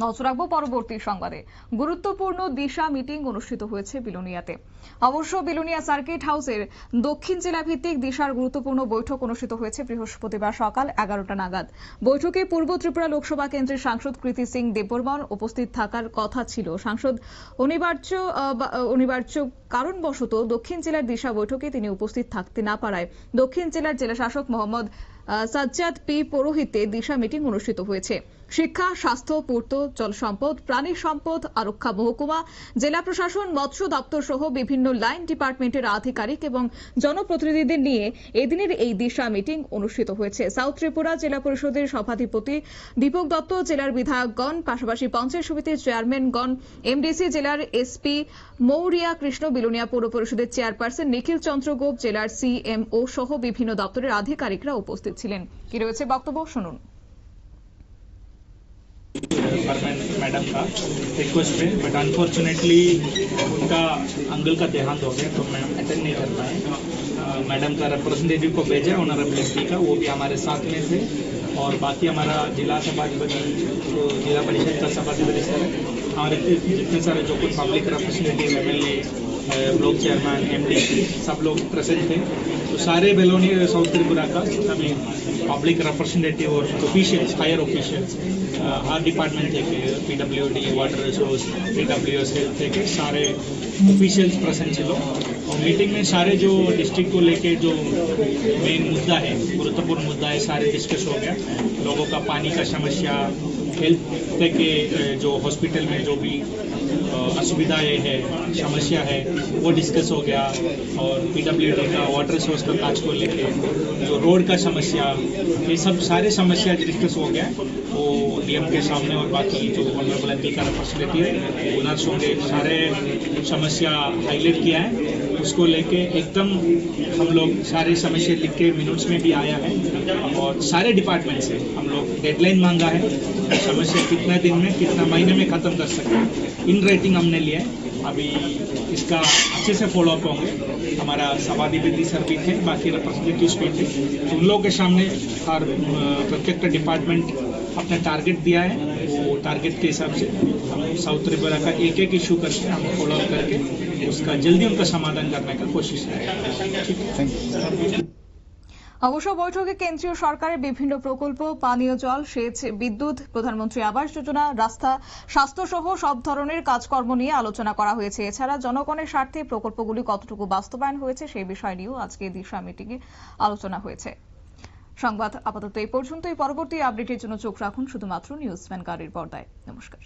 নজর রাখবো পরবর্তী সংবাদে। গুরুত্বপূর্ণ দিশা মিটিং অনুষ্ঠিত হয়েছে বিলোনিয়াতে। অবশ্য বিলোনিয়া সার্কিট হাউসের দক্ষিণ জেলা ভিত্তিক দিশার গুরুত্বপূর্ণ বৈঠক অনুষ্ঠিত হয়েছে বৃহস্পতিবার সকাল 11টা নাগাদ। বৈঠকে পূর্ব ত্রিপুরা লোকসভা কেন্দ্রের সাংসদ কৃতি সিং দেববর্মন উপস্থিত থাকার কথা ছিল। সাংসদ অনিবার্য কারণবশত দক্ষিণ জেলার দিশা বৈঠকে তিনি উপস্থিত থাকতে না পারায় দক্ষিণ জেলার জেলাশাসক মোহাম্মদ সাজ্জাদ পি পৌরোহিত্যে দিশা মিটিং অনুষ্ঠিত হয়েছে। শিক্ষা, স্বাস্থ্য, পূর্ত, জল সম্পদ, প্রাণী সম্পদ, আরক্ষা মহকুমা, জেলা প্রশাসন, মৎস্য দপ্তর সহ বিভিন্ন লাইন ডিপার্টমেন্টের আধিকারিক এবং জনপ্রতিনিধিদের নিয়ে এদিনের এই দিশা মিটিং অনুষ্ঠিত হয়েছে। সাউথ ত্রিপুরা জেলা পরিষদের সভাধিপতি দীপক দত্ত, জেলার বিধায়কগণ, পাশাপাশি পঞ্চায়েত সমিতির চেয়ারম্যানগণ, এমডিসি, জেলার এসপি মৌরিয়া কৃষ্ণ, বিলোনিয়া পৌর পরিষদের চেয়ারপারসন নিখিল চন্দ্র গোপ, জেলার সিএমও সহ বিভিন্ন দপ্তরের আধিকারিকরা উপস্থিত ছিলেন। কি রয়েছে বক্তব্য শুনুন। मैडम का रिक्वेस्ट पे, बट अनफॉर्चुनेटली उनका अंकल का देहांत हो गया तो मैम अटेंड नहीं कर पाए। मैडम का रिप्रेजेंटेटिव को भेजा ऑनरेबल एसपी का, वो भी हमारे साथ में थे। और बाकी हमारा जिला सभाधिपति, तो जिला परिषद का सभाधिपति सर, हमारे जितने सारे जो कुछ public representative, MLA, block chairman, MD, सब लोग प्रेजेंट थे। तो सारे बेलोनी साउथ त्रिपुरा का सभी पब्लिक रिप्रेजेंटेटिव और ऑफिशियल्स, हायर ऑफिशियल्स, हर डिपार्टमेंट थे, पीडब्ल्यूडी, वाटर रिसोर्स, पीडब्ल्यूएस थे, सारे ऑफिशियल्स प्रेजेंट थे। और मीटिंग में सारे जो डिस्ट्रिक्ट को लेके जो मेन मुद्दा है, गुरुत्वपूर्ण मुद्दा है, सारे डिस्कस हो गया। लोगों का पानी का समस्या, हेल्थ के जो हॉस्पिटल में जो भी असुविधाएं है, समस्या है, वो डिस्कस हो गया। और पीडब्ल्यूडी का वाटर सोर्स का काज को लेके जो रोड का समस्या, ये सब सारे समस्या डिस्कस हो गया। वो डीएम के सामने और बाकी जो ऑनरेबल एमपी का रिप्रेजेंटेटिव है उनर होंगे, सारे समस्या हाईलाइट किया है। उसको लेके एकदम हम लोग सारे समस्या लिख के मिनट्स में भी आया है। और सारे डिपार्टमेंट से हम लोग डेडलाइन मांगा है, समस्या कितना दिन में, कितना महीने में खत्म कर सकते हैं, इन रेटिंग हमने लिया है। अभी इसका अच्छे से फॉलो अप होंगे। हमारा सभाधिपति सर भी थे, बाकी रिप्रेजेंटेटिव्स भी थे। तो उन लोगों के सामने हर प्रत्येक डिपार्टमेंट अपना टारगेट दिया है। वो टारगेट के हिसाब से हम साउथ त्रिपुरा का एक एक इशू करके हम फॉलो अप करके उसका जल्दी उनका समाधान करने का कोशिश करेंगे। অবশ্য বৈঠকে কেন্দ্রীয় সরকারের বিভিন্ন প্রকল্প, পানীয় জল, সেচ, বিদ্যুৎ, প্রধানমন্ত্রী আবাস যোজনা, রাস্তা, স্বাস্থ্য সহ সব ধরনের কাজকর্ম নিয়ে আলোচনা করা হয়েছে। এছাড়া জনগণের স্বার্থে প্রকল্পগুলি কতটুকু বাস্তবায়ন হয়েছে সেই বিষয় নিয়েও আজকে দিশা মিটিংয়ে আলোচনা হয়েছে। সংবাদ আপাতত এই পর্যন্তই। পরবর্তী আপডেটের জন্য চোখ রাখুন শুধুমাত্র নিউজ ভ্যানগার্ডের পর্দায়। নমস্কার।